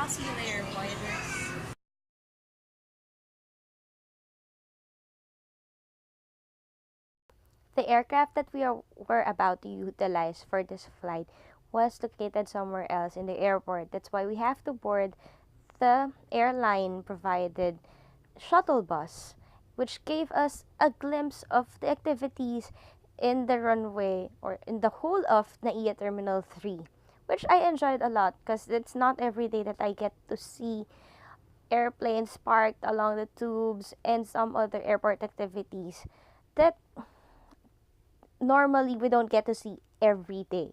I'll see you later, Voyagers. The aircraft that were about to utilize for this flight was located somewhere else in the airport. That's why we have to board the airline provided shuttle bus, which gave us a glimpse of the activities in the runway or in the whole of NAIA Terminal 3, which I enjoyed a lot because it's not every day that I get to see airplanes parked along the tubes and some other airport activities that normally we don't get to see every day.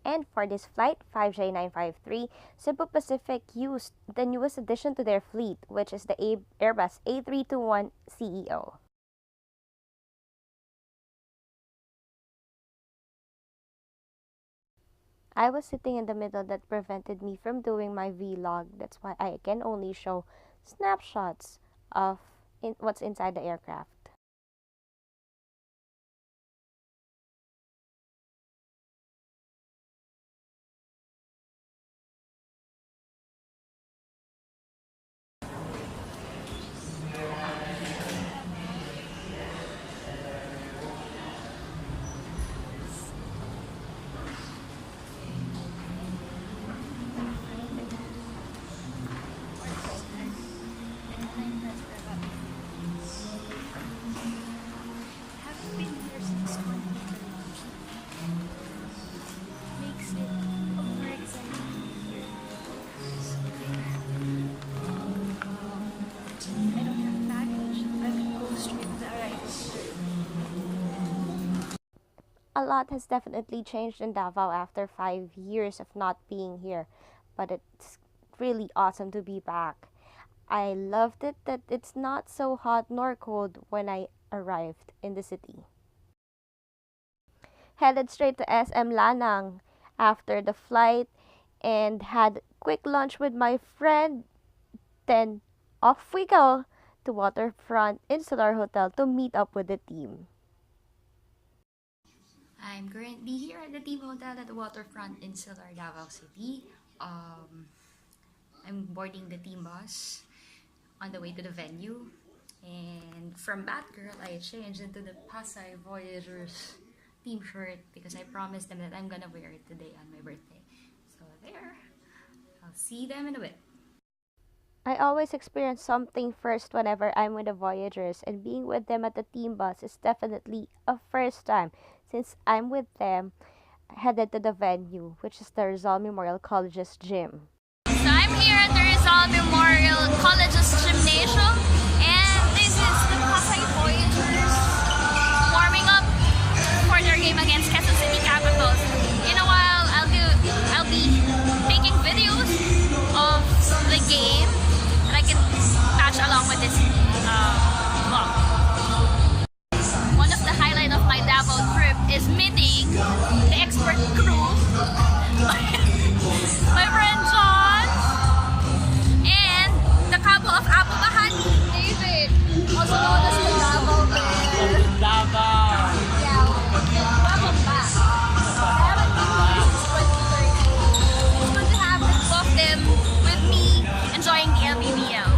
And for this flight, 5J953, Cebu Pacific used the newest addition to their fleet, which is the Airbus A321 CEO. I was sitting in the middle that prevented me from doing my vlog. That's why I can only show snapshots of what's inside the aircraft. Haven't been here since 2022. Makes it more exciting here. I don't have baggage. I can go straight to the arrival. A lot has definitely changed in Davao after 5 years of not being here, but it's really awesome to be back. I loved it that it's not so hot nor cold when I arrived in the city. Headed straight to SM Lanang after the flight and had quick lunch with my friend. Then off we go to Waterfront Insular Hotel to meet up with the team. I'm currently here at the team hotel at the Waterfront Insular Davao City. I'm boarding the team bus on the way to the venue. And from Batgirl, I changed into the Pasay Voyagers team shirt because I promised them that I'm gonna wear it today on my birthday. So there, I'll see them in a bit. I always experience something first whenever I'm with the Voyagers, and being with them at the team bus is definitely a first time since I'm with them headed to the venue, which is the Rizal Memorial College's gym. So I'm here at the Rizal Memorial College's gymnasium, and this is the Pasay Voyagers warming up for their game against Quezon City Capitals. In a while, I'll be taking videos of the game that I can patch along with this vlog. One of the highlights of my Davao trip is meeting the expert crew, my friend John, and the couple of Apo Bahani, David, also known as the Davao Bear. Davao. Yeah, welcome back. I haven't been here since 2013. It's good to have both of them with me enjoying the LBBL.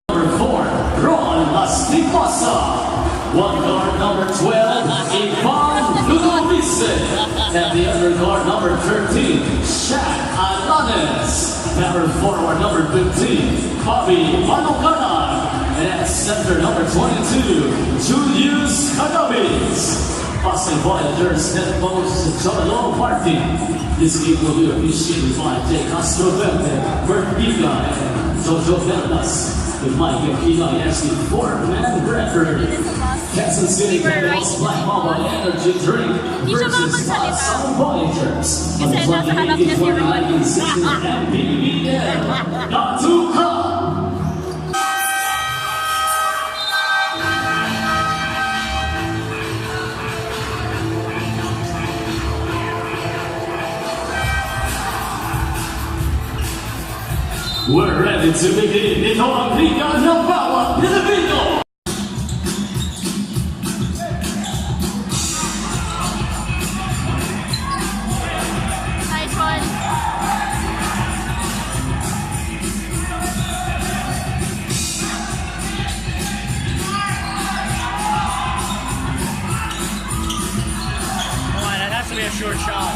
Number 4, Ron Lastiposa. One guard number 12, Ivan Ludovice. And the other guard number 13, Shaq Alanes. Power forward number 15, Bobby Manokanan. And at center number 22, Julius Cannabis. Pasay Voyagers head coach Jolo Party. This game will be officiated by J. Castro Verde, Bert Biga, and Jojo Veldas. With Mike Yuhico actually 4-man record. Quezon City Capitals Black Mamba Energy Drink versus Pasay Voyagers. On the 2018-2019 MPBL. Not to come! We're ready to begin. Ito ang Liga ng Bawat Pilipino! Nice one. Come on, that has to be a short shot.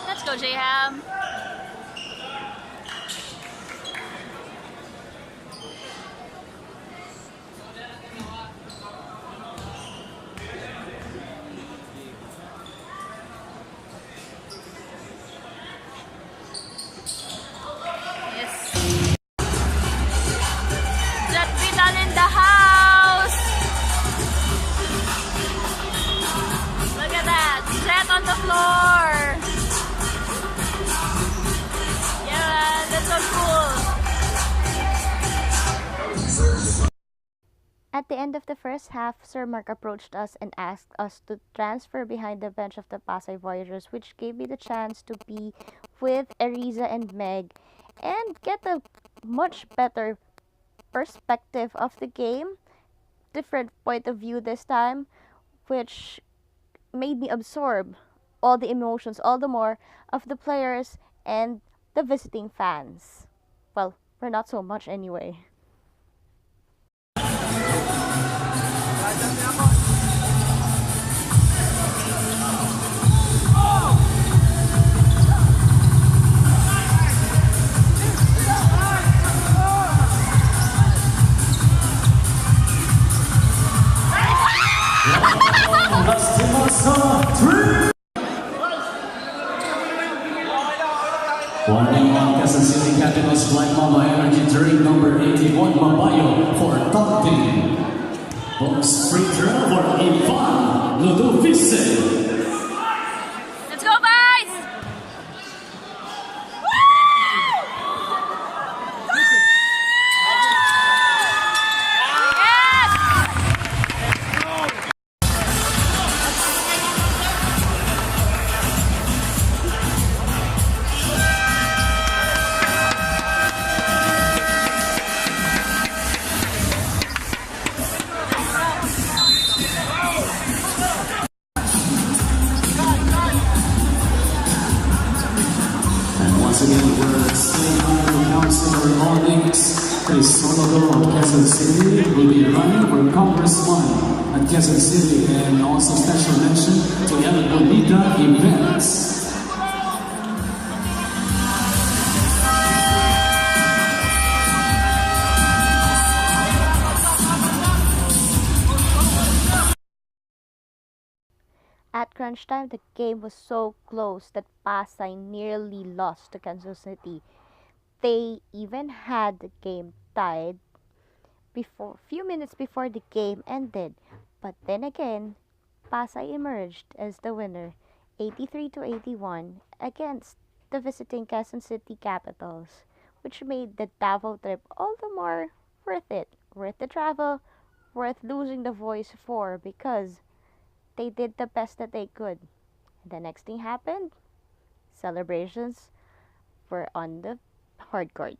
Let's go, J-Ham. Yes. Jet Vidal in the house. Look at that. Jet on the floor. Yeah, that's so cool. At the end of the first half, Sir Mark approached us and asked us to transfer behind the bench of the Pasay Voyagers, which gave me the chance to be with Eriza and Meg and get a much better perspective of the game, different point of view this time, which made me absorb all the emotions, all the more, of the players and the visiting fans. Well, we're not so much anyway. Warning on Quezon City Capitals Black Mamba Energy Drink number 81 Mabayo for taunting. Box free throw for Ivan Ludovice. Let's go, guys! Yes! Chris Solodo of Quezon City will be running for Congressman at Quezon City, and also special mention to El Bonita Events. At crunch time, the game was so close that Pasay nearly lost to Quezon City. They even had the game tied before few minutes before the game ended. But then again, Pasay emerged as the winner, 83 to 81 against the visiting Quezon City Capitals, which made the Davao trip all the more worth it. Worth the travel, worth losing the voice for, because they did the best that they could. The next thing happened, celebrations were on the hard court.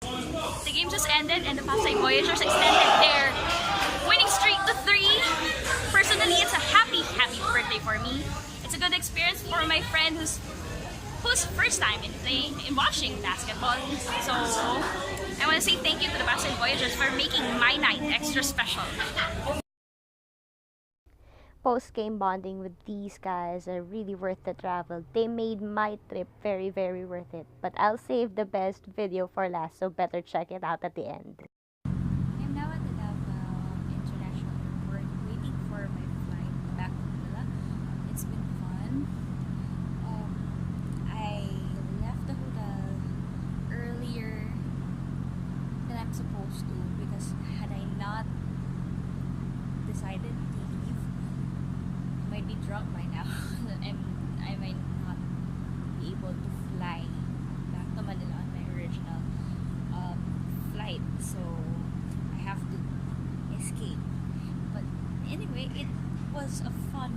The game just ended and the Pasay Voyagers extended their winning streak to 3. Personally, it's a happy birthday for me. It's a good experience for my friend who's first time in watching basketball. So I want to say thank you to the Pasay Voyagers for making my night extra special. Post-game bonding with these guys are really worth the travel. They made my trip very, very worth it. But I'll save the best video for last, so better check it out at the end. I'm now at the Davao International Airport waiting for my flight back to Manila. It's been fun. I left the hotel earlier than I'm supposed to, because had I not decided to leave, I might be drunk by now. I might not be able to fly back to Manila on my original flight, so I have to escape. But anyway, it was a fun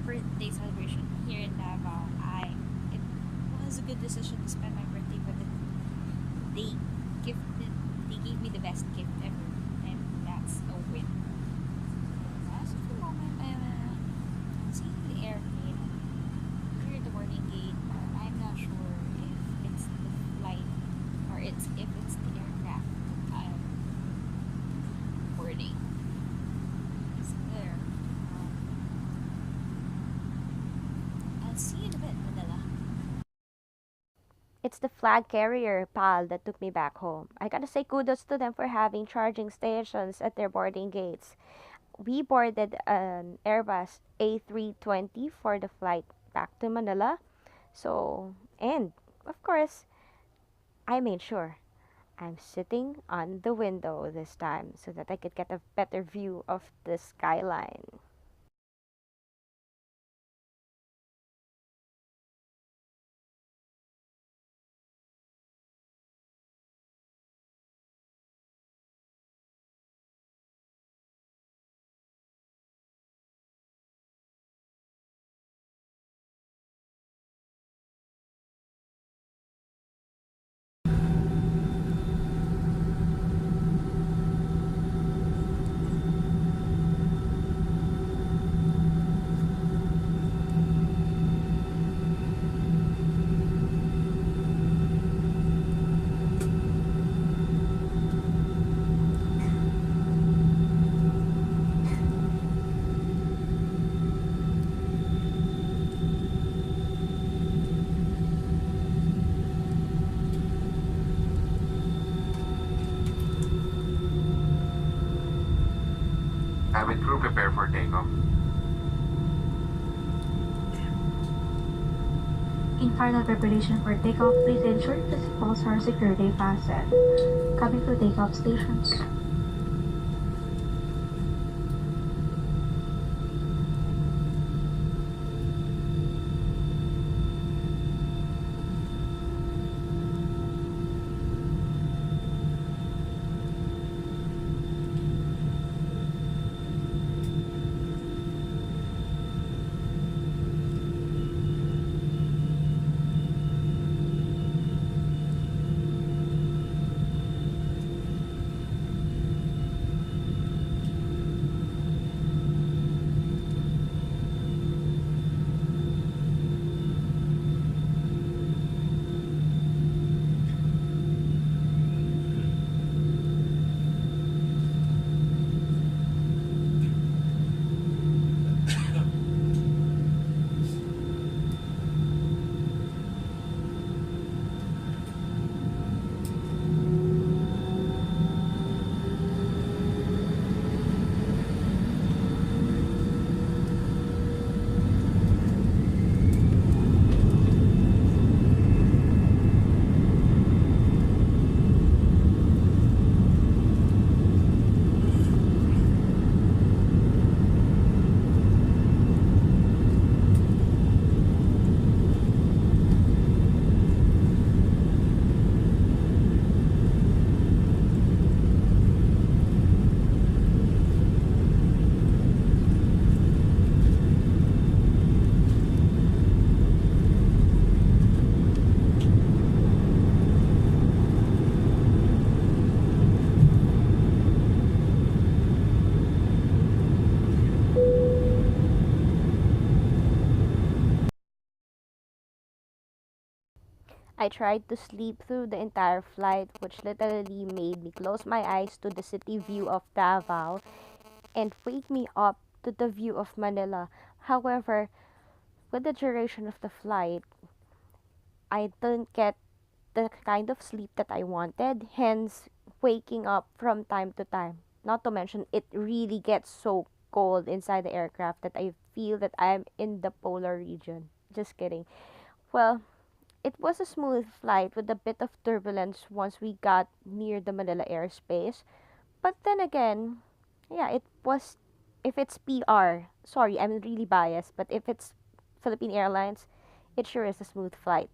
birthday celebration here in Davao. It was a good decision to spend my birthday, but they gave me the best gift ever, and that's a win. As of the moment, I'm seeing the airplane here at the boarding gate. I'm not sure if it's the flight or if it's the aircraft I'm boarding. It's there. I'll see you in a bit, Manila. It's the flag carrier, PAL, that took me back home. I gotta say kudos to them for having charging stations at their boarding gates. We boarded an Airbus A320 for the flight back to Manila. So, and of course, I made sure I'm sitting on the window this time so that I could get a better view of the skyline. Cabin crew, prepare for takeoff. In final preparation for takeoff, please ensure the seatbelts are securely fastened. Coming to takeoff stations. I tried to sleep through the entire flight, which literally made me close my eyes to the city view of Davao and wake me up to the view of Manila. However, with the duration of the flight, I didn't get the kind of sleep that I wanted, hence waking up from time to time. Not to mention, it really gets so cold inside the aircraft that I feel that I'm in the polar region. Just kidding. Well, it was a smooth flight with a bit of turbulence once we got near the Manila airspace. But then again, yeah, it was. If it's PR, sorry, I'm really biased, but if it's Philippine Airlines, it sure is a smooth flight.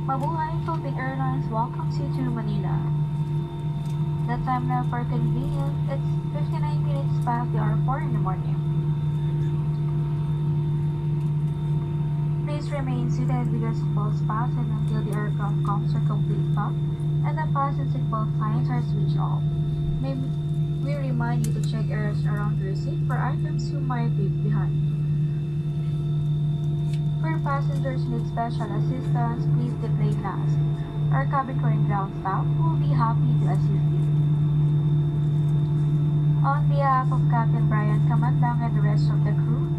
Mabuhay Philippine Airlines welcomes you to Manila. The time now for convenience, it's 59 minutes past the hour 4 in the morning. Please remain seated with your seatbelts fastened until the aircraft comes to a complete stop and the fasten seatbelt signs are switched off. May we remind you to check areas around your seat for items you might leave behind. For passengers who need special assistance, please deplane last. Our cabin crew and ground staff will be happy to assist you. On behalf of Captain Brian Kamandang and the rest of the crew,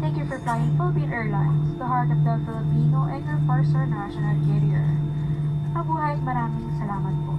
thank you for flying Philippine Airlines, the heart of the Filipino and your first national carrier. Mabuhay at maraming salamat po.